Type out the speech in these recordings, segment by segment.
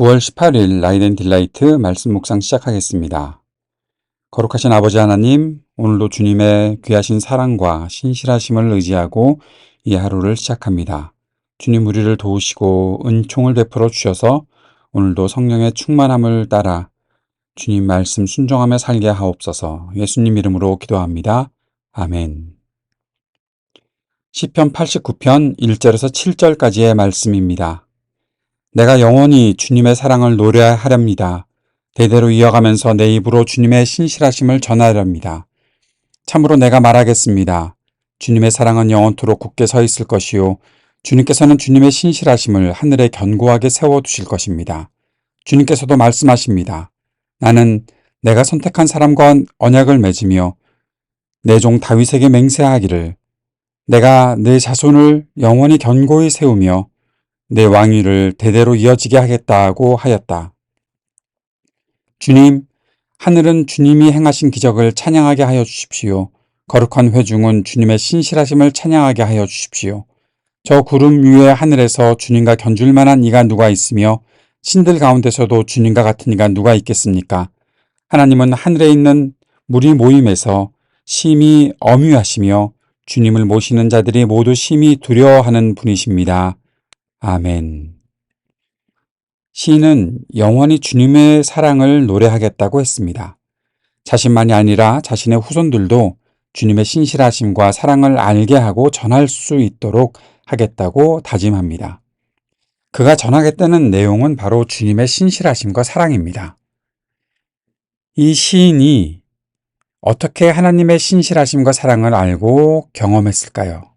9월 18일 라이덴 딜라이트 말씀 묵상 시작하겠습니다. 거룩하신 아버지 하나님, 오늘도 주님의 귀하신 사랑과 신실하심을 의지하고 이 하루를 시작합니다. 주님 우리를 도우시고 은총을 베풀어 주셔서 오늘도 성령의 충만함을 따라 주님 말씀 순종하며 살게 하옵소서. 예수님 이름으로 기도합니다. 아멘. 시편 89편 1절에서 7절까지의 말씀입니다. 내가 영원히 주님의 사랑을 노래하렵니다. 대대로 이어가면서 내 입으로 주님의 신실하심을 전하렵니다. 참으로 내가 말하겠습니다. 주님의 사랑은 영원토록 굳게 서 있을 것이요. 주님께서는 주님의 신실하심을 하늘에 견고하게 세워두실 것입니다. 주님께서도 말씀하십니다. 나는 내가 선택한 사람과 언약을 맺으며 내 종 다윗에게 맹세하기를 내가 내 자손을 영원히 견고히 세우며 내 왕위를 대대로 이어지게 하겠다고 하였다. 주님, 하늘은 주님이 행하신 기적을 찬양하게 하여 주십시오. 거룩한 회중은 주님의 신실하심을 찬양하게 하여 주십시오. 저 구름 위의 하늘에서 주님과 견줄 만한 이가 누가 있으며 신들 가운데서도 주님과 같은 이가 누가 있겠습니까? 하나님은 하늘에 있는 무리 모임에서 심히 엄유하시며 주님을 모시는 자들이 모두 심히 두려워하는 분이십니다. 아멘. 시인은 영원히 주님의 사랑을 노래하겠다고 했습니다. 자신만이 아니라 자신의 후손들도 주님의 신실하심과 사랑을 알게 하고 전할 수 있도록 하겠다고 다짐합니다. 그가 전하겠다는 내용은 바로 주님의 신실하심과 사랑입니다. 이 시인이 어떻게 하나님의 신실하심과 사랑을 알고 경험했을까요?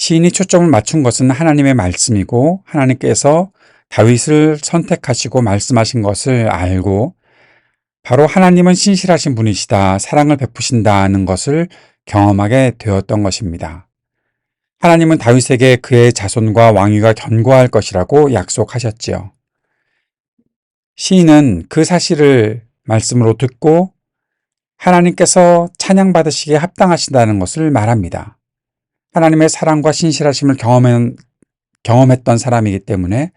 시인이 초점을 맞춘 것은 하나님의 말씀이고 하나님께서 다윗을 선택하시고 말씀하신 것을 알고 바로 하나님은 신실하신 분이시다, 사랑을 베푸신다는 것을 경험하게 되었던 것입니다. 하나님은 다윗에게 그의 자손과 왕위가 견고할 것이라고 약속하셨지요. 시인은 그 사실을 말씀으로 듣고 하나님께서 찬양받으시기에 합당하신다는 것을 말합니다. 하나님의 사랑과 신실하심을 경험했던 사람이기 때문에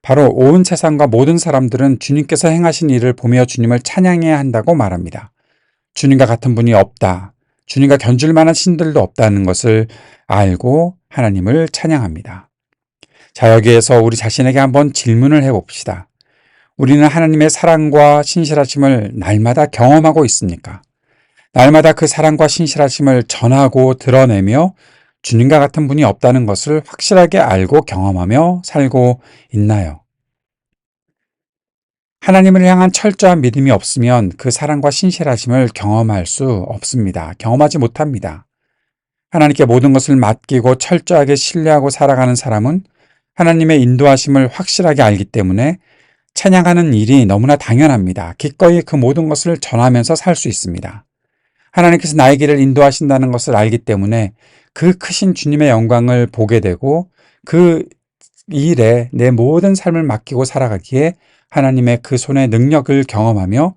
바로 온 세상과 모든 사람들은 주님께서 행하신 일을 보며 주님을 찬양해야 한다고 말합니다. 주님과 같은 분이 없다. 주님과 견줄 만한 신들도 없다는 것을 알고 하나님을 찬양합니다. 자, 여기에서 우리 자신에게 한번 질문을 해봅시다. 우리는 하나님의 사랑과 신실하심을 날마다 경험하고 있습니까? 날마다 그 사랑과 신실하심을 전하고 드러내며 주님과 같은 분이 없다는 것을 확실하게 알고 경험하며 살고 있나요? 하나님을 향한 철저한 믿음이 없으면 그 사랑과 신실하심을 경험할 수 없습니다. 경험하지 못합니다. 하나님께 모든 것을 맡기고 철저하게 신뢰하고 살아가는 사람은 하나님의 인도하심을 확실하게 알기 때문에 찬양하는 일이 너무나 당연합니다. 기꺼이 그 모든 것을 전하면서 살 수 있습니다. 하나님께서 나의 길을 인도하신다는 것을 알기 때문에 그 크신 주님의 영광을 보게 되고 그 일에 내 모든 삶을 맡기고 살아가기에 하나님의 그 손의 능력을 경험하며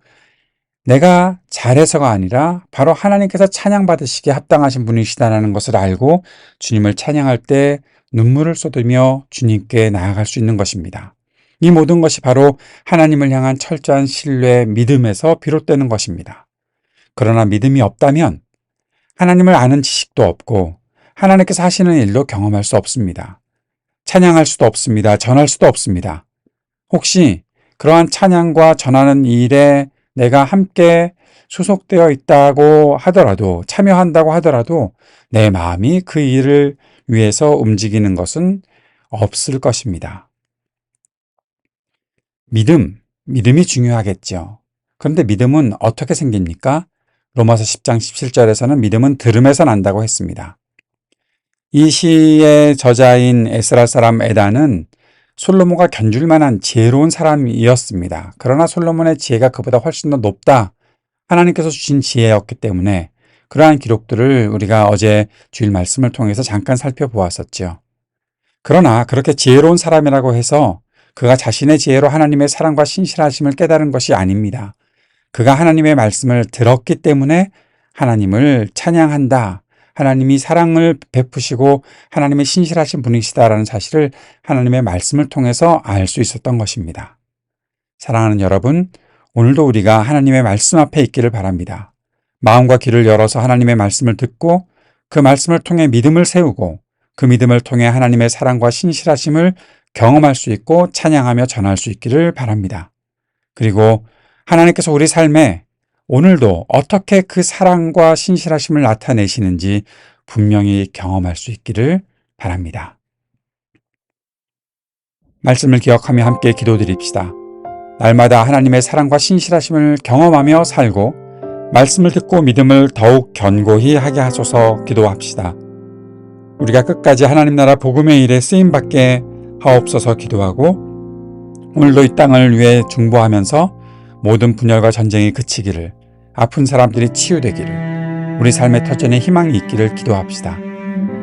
내가 잘해서가 아니라 바로 하나님께서 찬양받으시기에 합당하신 분이시다는 것을 알고 주님을 찬양할 때 눈물을 쏟으며 주님께 나아갈 수 있는 것입니다. 이 모든 것이 바로 하나님을 향한 철저한 신뢰, 믿음에서 비롯되는 것입니다. 그러나 믿음이 없다면 하나님을 아는 지식도 없고 하나님께서 하시는 일도 경험할 수 없습니다. 찬양할 수도 없습니다. 전할 수도 없습니다. 혹시 그러한 찬양과 전하는 일에 내가 함께 소속되어 있다고 하더라도, 참여한다고 하더라도 내 마음이 그 일을 위해서 움직이는 것은 없을 것입니다. 믿음이 중요하겠죠. 그런데 믿음은 어떻게 생깁니까? 로마서 10장 17절에서는 믿음은 들음에서 난다고 했습니다. 이 시의 저자인 에스라 사람 에단은 솔로몬과 견줄 만한 지혜로운 사람이었습니다. 그러나 솔로몬의 지혜가 그보다 훨씬 더 높다. 하나님께서 주신 지혜였기 때문에 그러한 기록들을 우리가 어제 주일 말씀을 통해서 잠깐 살펴보았었죠. 그러나 그렇게 지혜로운 사람이라고 해서 그가 자신의 지혜로 하나님의 사랑과 신실하심을 깨달은 것이 아닙니다. 그가 하나님의 말씀을 들었기 때문에 하나님을 찬양한다. 하나님이 사랑을 베푸시고 하나님의 신실하신 분이시다라는 사실을 하나님의 말씀을 통해서 알 수 있었던 것입니다. 사랑하는 여러분, 오늘도 우리가 하나님의 말씀 앞에 있기를 바랍니다. 마음과 귀를 열어서 하나님의 말씀을 듣고 그 말씀을 통해 믿음을 세우고 그 믿음을 통해 하나님의 사랑과 신실하심을 경험할 수 있고 찬양하며 전할 수 있기를 바랍니다. 그리고 하나님께서 우리 삶에 오늘도 어떻게 그 사랑과 신실하심을 나타내시는지 분명히 경험할 수 있기를 바랍니다. 말씀을 기억하며 함께 기도드립시다. 날마다 하나님의 사랑과 신실하심을 경험하며 살고 말씀을 듣고 믿음을 더욱 견고히 하게 하소서 기도합시다. 우리가 끝까지 하나님 나라 복음의 일에 쓰임받게 하옵소서 기도하고 오늘도 이 땅을 위해 중보하면서 모든 분열과 전쟁이 그치기를, 아픈 사람들이 치유되기를, 우리 삶의 터전에 희망이 있기를 기도합시다.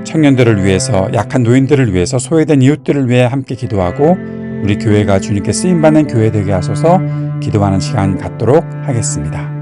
청년들을 위해서, 약한 노인들을 위해서, 소외된 이웃들을 위해 함께 기도하고 우리 교회가 주님께 쓰임받는 교회 되게 하소서 기도하는 시간 갖도록 하겠습니다.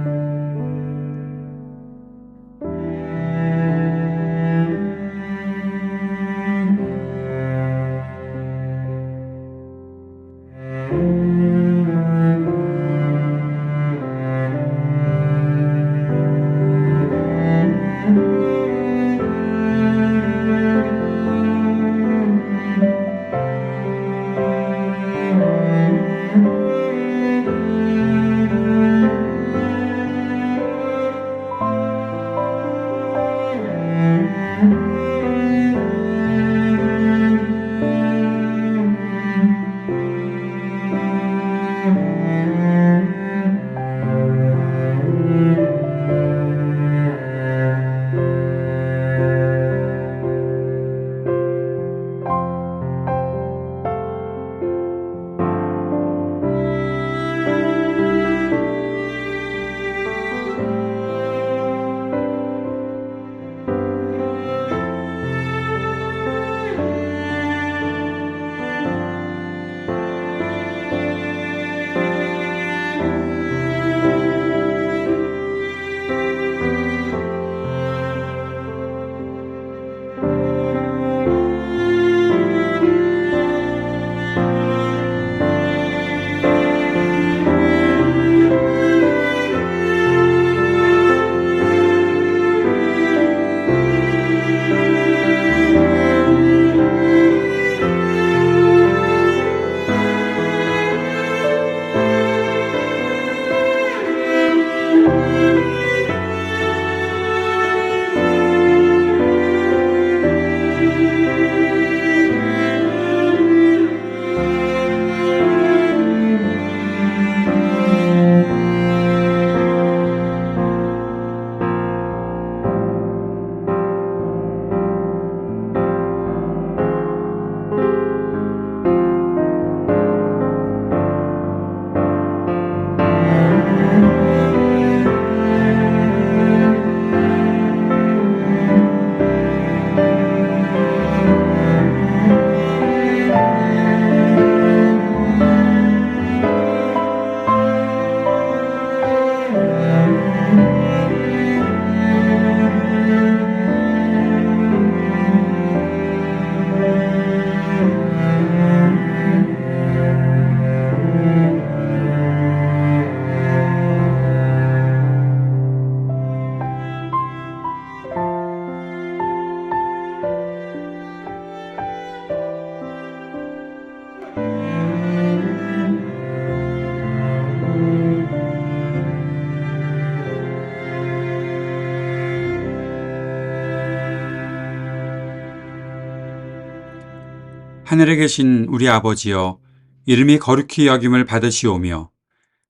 하늘에 계신 우리 아버지여, 이름이 거룩히 여김을 받으시오며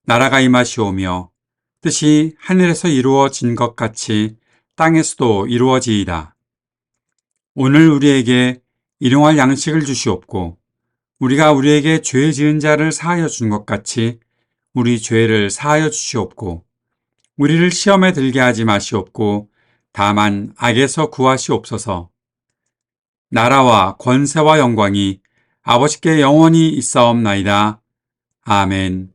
나라가 임하시오며 뜻이 하늘에서 이루어진 것 같이 땅에서도 이루어지이다. 오늘 우리에게 일용할 양식을 주시옵고 우리가 우리에게 죄 지은 자를 사하여 준 것 같이 우리 죄를 사하여 주시옵고 우리를 시험에 들게 하지 마시옵고 다만 악에서 구하시옵소서. 나라와 권세와 영광이 아버지께 영원히 있사옵나이다. 아멘.